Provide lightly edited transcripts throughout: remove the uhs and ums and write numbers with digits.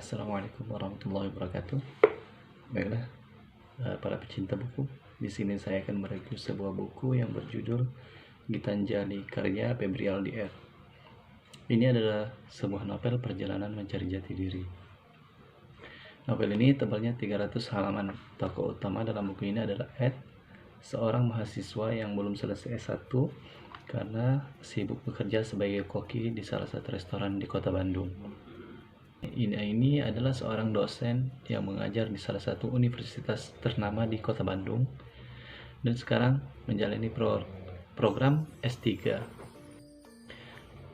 Assalamualaikum warahmatullahi wabarakatuh. Baiklah, para pecinta buku, di sini saya akan mereview sebuah buku yang berjudul Gitanjali karya Febri Aldier. Ini adalah sebuah novel perjalanan mencari jati diri. Novel ini tebalnya 300 halaman. Tokoh utama dalam buku ini adalah Ed, seorang mahasiswa yang belum selesai S1 karena sibuk bekerja sebagai koki di salah satu restoran di kota Bandung. Ina ini adalah seorang dosen yang mengajar di salah satu universitas ternama di kota Bandung dan sekarang menjalani program S3.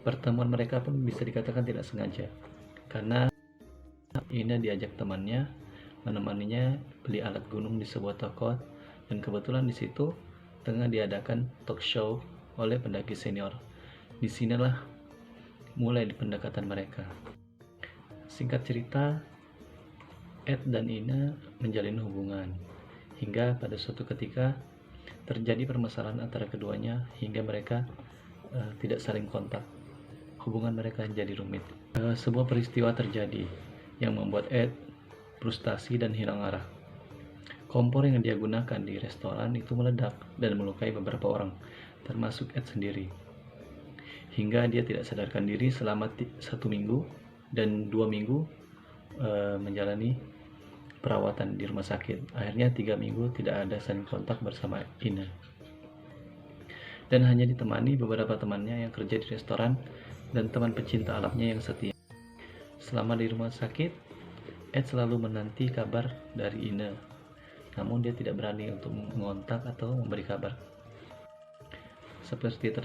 Pertemuan mereka pun bisa dikatakan tidak sengaja karena Ina diajak temannya menemaninya beli alat gunung di sebuah toko, dan kebetulan di situ tengah diadakan talk show oleh pendaki senior. Disinilah mulai pendekatan mereka. Singkat cerita, Ed dan Ina menjalin hubungan hingga pada suatu ketika terjadi permasalahan antara keduanya hingga mereka tidak saling kontak. Hubungan mereka jadi rumit. Sebuah peristiwa terjadi yang membuat Ed frustasi dan hilang arah. Kompor yang dia gunakan di restoran itu meledak dan melukai beberapa orang, termasuk Ed sendiri. Hingga dia tidak sadarkan diri selama 1 minggu dan 2 minggu menjalani perawatan di rumah sakit. Akhirnya 3 minggu tidak ada saling kontak bersama Ina, dan hanya ditemani beberapa temannya yang kerja di restoran dan teman pecinta alamnya yang setia. Selama di rumah sakit, Ed selalu menanti kabar dari Ina, namun dia tidak berani untuk mengontak atau memberi kabar. Seperti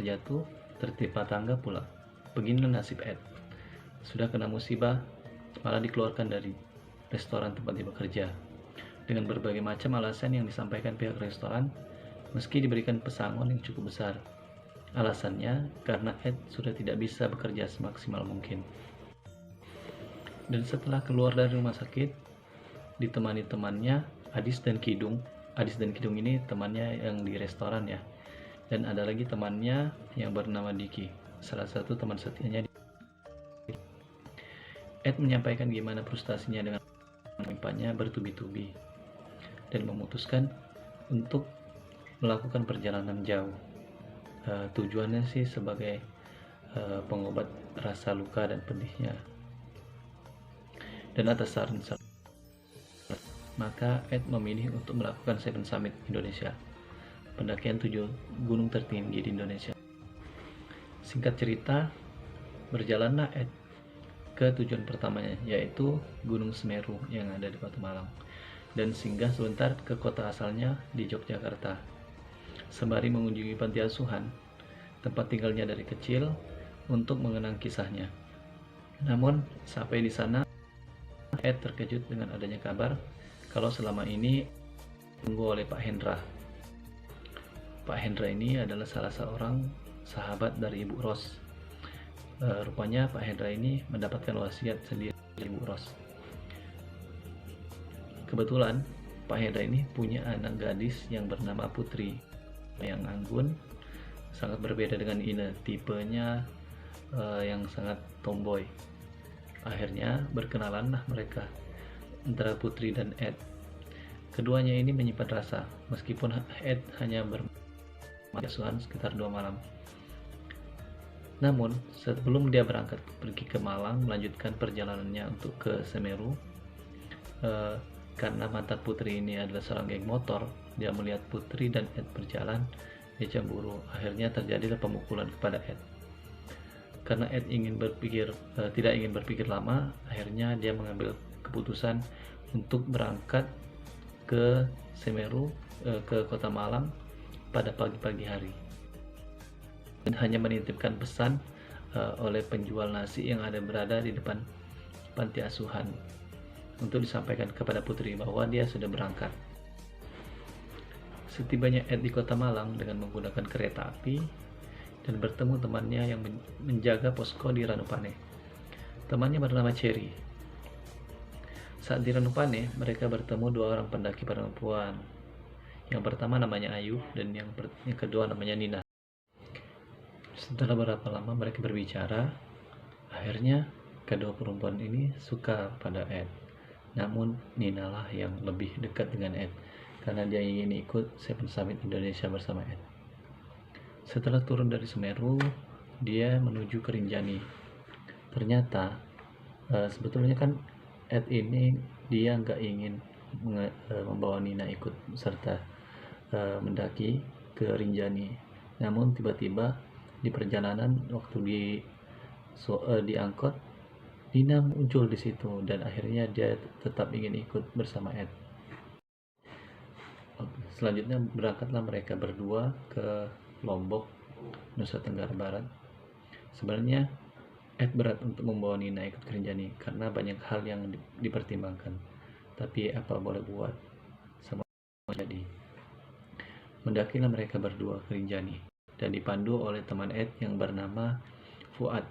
tertimpa tangga pula. Beginilah nasib Ed. Sudah kena musibah, malah dikeluarkan dari restoran tempat dia bekerja dengan berbagai macam alasan yang disampaikan pihak restoran, meski diberikan pesangon yang cukup besar. Alasannya karena Ed sudah tidak bisa bekerja semaksimal mungkin. Dan setelah keluar dari rumah sakit, ditemani temannya Adis dan Kidung. Adis dan Kidung ini temannya yang di restoran ya. Dan ada lagi temannya yang bernama Diki, salah satu teman setianya. Ed menyampaikan gimana frustasinya dengan menimpanya bertubi-tubi dan memutuskan untuk melakukan perjalanan jauh. Tujuannya sih sebagai pengobat rasa luka dan pedihnya. Dan atas saran maka Ed memilih untuk melakukan Seven Summit Indonesia, pendakian 7 gunung tertinggi di Indonesia. Singkat cerita, berjalanlah Ed ke tujuan pertamanya, yaitu Gunung Semeru yang ada di Kota Malang, dan singgah sebentar ke kota asalnya di Yogyakarta, sembari mengunjungi panti asuhan, tempat tinggalnya dari kecil, untuk mengenang kisahnya. Namun sampai di sana, Ed terkejut dengan adanya kabar kalau selama ini ditunggu oleh Pak Hendra. Pak Hendra ini adalah salah seorang sahabat dari Ibu Ros. Rupanya Pak Hendra ini mendapatkan wasiat sendiri dari Ibu Ros. Kebetulan Pak Hendra ini punya anak gadis yang bernama Putri, yang anggun, sangat berbeda dengan Ina, tipenya yang sangat tomboy. Akhirnya berkenalanlah mereka antara Putri dan Ed. Keduanya ini menyimpan rasa, meskipun Ed hanya berasuhan sekitar 2 malam. Namun, sebelum dia berangkat pergi ke Malang melanjutkan perjalanannya untuk ke Semeru, karena mantan Putri ini adalah seorang geng motor, dia melihat Putri dan Ed berjalan, dia cemburu. Akhirnya terjadilah pemukulan kepada Ed. Karena Ed tidak ingin berpikir lama, akhirnya dia mengambil keputusan untuk berangkat ke Semeru, ke Kota Malang pada pagi-pagi hari, dan hanya menitipkan pesan oleh penjual nasi yang berada di depan panti asuhan untuk disampaikan kepada Putri bahwa dia sudah berangkat. Setibanya Ed di Kota Malang dengan menggunakan kereta api dan bertemu temannya yang menjaga posko di Ranupane. Temannya bernama Cherry. Saat di Ranupane, mereka bertemu 2 orang pendaki perempuan. Yang pertama namanya Ayu dan yang kedua namanya Nina. Setelah beberapa lama mereka berbicara, akhirnya kedua perempuan ini suka pada Ed. Namun Nina lah yang lebih dekat dengan Ed karena dia ingin ikut Seven Summit Indonesia bersama Ed. Setelah turun dari Semeru, dia menuju ke Rinjani. Ternyata sebetulnya kan Ed ini dia nggak ingin membawa Nina ikut serta mendaki ke Rinjani. Namun tiba-tiba di perjalanan waktu di angkot, Nina muncul di situ dan akhirnya dia tetap ingin ikut bersama Ed. Selanjutnya berangkatlah mereka berdua ke Lombok, Nusa Tenggara Barat. Sebenarnya Ed berat untuk membawa Nina ikut ke Rinjani karena banyak hal yang dipertimbangkan. Tapi apa boleh buat, semua jadi. Mendakilah mereka berdua ke Rinjani dan dipandu oleh teman Ed yang bernama Fuad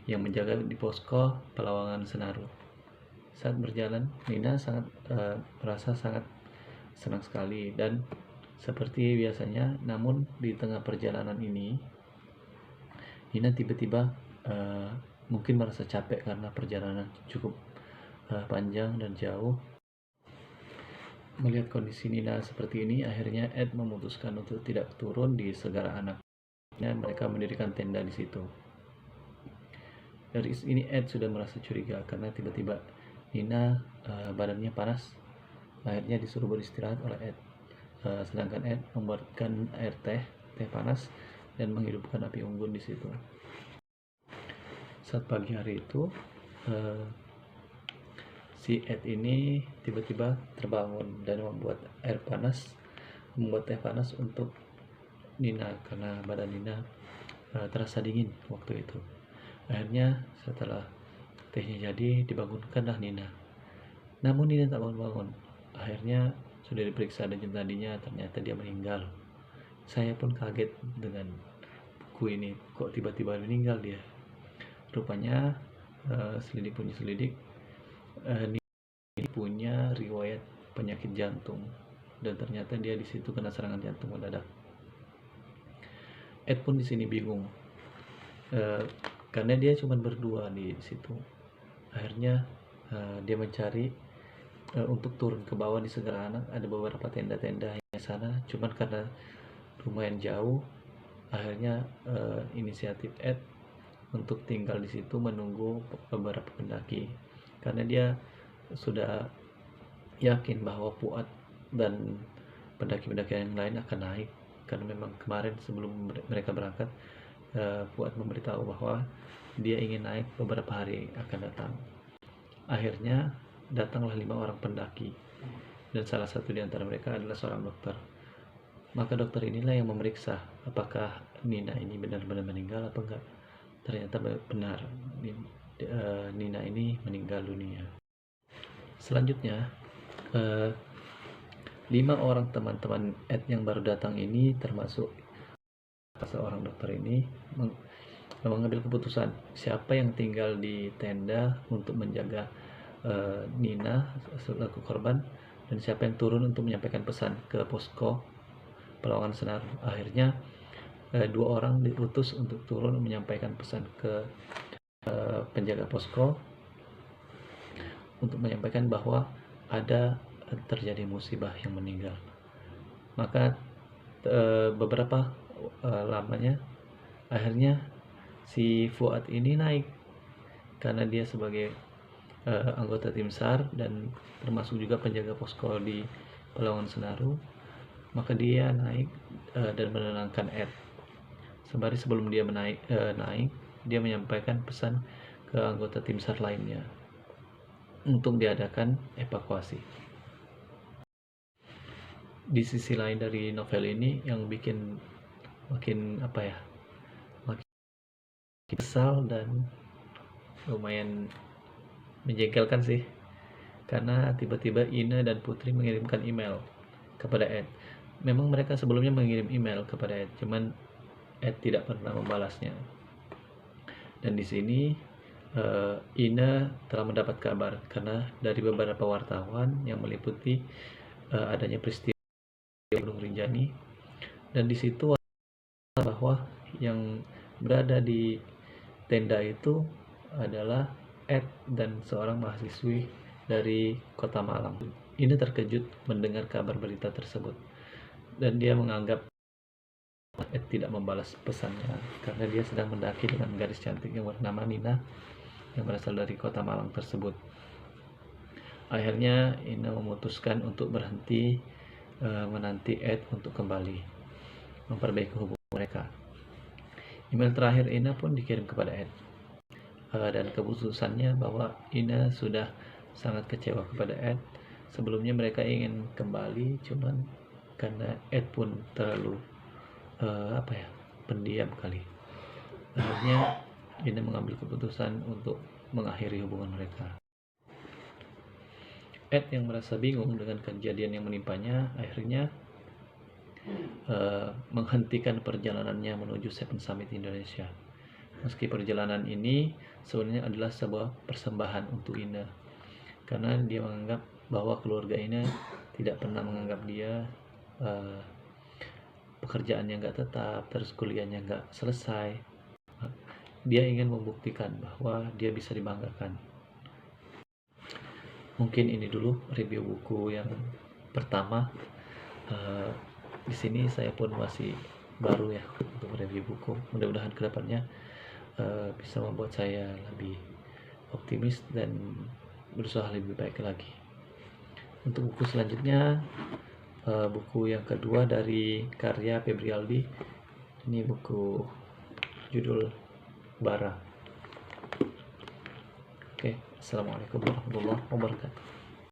yang menjaga di posko Pelawangan Senaru. Saat berjalan, Nina merasa sangat senang sekali dan seperti biasanya, namun di tengah perjalanan ini Nina tiba-tiba mungkin merasa capek karena perjalanan cukup panjang dan jauh. Melihat kondisi Nina seperti ini, akhirnya Ed memutuskan untuk tidak turun di Segara Anak dan mereka mendirikan tenda di situ. Dari ini Ed sudah merasa curiga karena tiba-tiba Nina badannya panas. Akhirnya disuruh beristirahat oleh Ed. Sedangkan Ed membuatkan air teh panas dan menghidupkan api unggun di situ. Saat pagi hari itu, si Ed ini tiba-tiba terbangun dan membuat teh panas untuk Nina karena badan Nina terasa dingin waktu itu. Akhirnya setelah tehnya jadi, dibangunkanlah Nina. Namun Nina tak bangun-bangun. Akhirnya sudah diperiksa dan tadinya ternyata dia meninggal. Saya pun kaget dengan buku ini, kok tiba-tiba meninggal dia. Rupanya selidik Nina punya riwayat penyakit jantung dan ternyata dia di situ kena serangan jantung mendadak. Ed pun di sini bingung karena dia cuma berdua di situ. Akhirnya dia mencari untuk turun ke bawah di Segara Anak. Ada beberapa tenda-tenda yang sana, cuman karena lumayan jauh, akhirnya inisiatif Ed untuk tinggal di situ menunggu beberapa pendaki karena dia sudah yakin bahwa Fuad dan pendaki-pendaki yang lain akan naik karena memang kemarin sebelum mereka berangkat Fuad memberitahu bahwa dia ingin naik beberapa hari akan datang. Akhirnya datanglah 5 orang pendaki dan salah satu di antara mereka adalah seorang dokter. Maka dokter inilah yang memeriksa apakah Nina ini benar-benar meninggal atau enggak. Ternyata benar, Nina ini meninggal dunia. Selanjutnya 5 orang teman-teman Ed yang baru datang ini, termasuk seorang dokter ini, mengambil keputusan siapa yang tinggal di tenda untuk menjaga Nina selaku korban dan siapa yang turun untuk menyampaikan pesan ke posko Pelawangan Senaru. Akhirnya 2 orang diutus untuk turun menyampaikan pesan ke penjaga posko untuk menyampaikan bahwa ada terjadi musibah yang meninggal. Maka beberapa lamanya akhirnya si Fuad ini naik karena dia sebagai anggota tim SAR dan termasuk juga penjaga posko di Pelawangan Senaru. Maka dia naik dan menenangkan Ed. Sembari sebelum dia naik, dia menyampaikan pesan ke anggota tim SAR lainnya untuk diadakan evakuasi. Di sisi lain dari novel ini yang bikin makin kesal dan lumayan menjengkelkan sih, karena tiba-tiba Ina dan Putri mengirimkan email kepada Ed. Memang mereka sebelumnya mengirim email kepada Ed, cuman Ed tidak pernah membalasnya. Dan di sini Ina telah mendapat kabar karena dari beberapa wartawan yang meliputi adanya peristiwa Gunung Rinjani, dan di situ bahwa yang berada di tenda itu adalah Ed dan seorang mahasiswi dari Kota Malang. Ina terkejut mendengar kabar berita tersebut dan dia menganggap Ed tidak membalas pesannya karena dia sedang mendaki dengan gadis cantik yang bernama Nina yang berasal dari Kota Malang tersebut. Akhirnya Ina memutuskan untuk berhenti menanti Ed untuk kembali memperbaiki hubungan mereka. Email terakhir Ina pun dikirim kepada Ed, dan keputusannya bahwa Ina sudah sangat kecewa kepada Ed. Sebelumnya mereka ingin kembali, cuman karena Ed pun terlalu pendiam kali. Akhirnya Ina mengambil keputusan untuk mengakhiri hubungan mereka. Ed yang merasa bingung dengan kejadian yang menimpanya akhirnya menghentikan perjalanannya menuju Seven Summit Indonesia. Meski perjalanan ini sebenarnya adalah sebuah persembahan untuk Ina, karena dia menganggap bahwa keluarga Ina tidak pernah menganggap dia pekerjaannya nggak tetap, terus kuliahnya nggak selesai. Dia ingin membuktikan bahwa dia bisa dibanggakan. Mungkin ini dulu review buku yang pertama. Di sini saya pun masih baru ya untuk review buku. Mudah-mudahan kedepannya bisa membuat saya lebih optimis dan berusaha lebih baik lagi. Untuk buku selanjutnya, buku yang kedua dari karya Febrialdi. Ini buku judul Bara. Oke, assalamualaikum warahmatullahi wabarakatuh.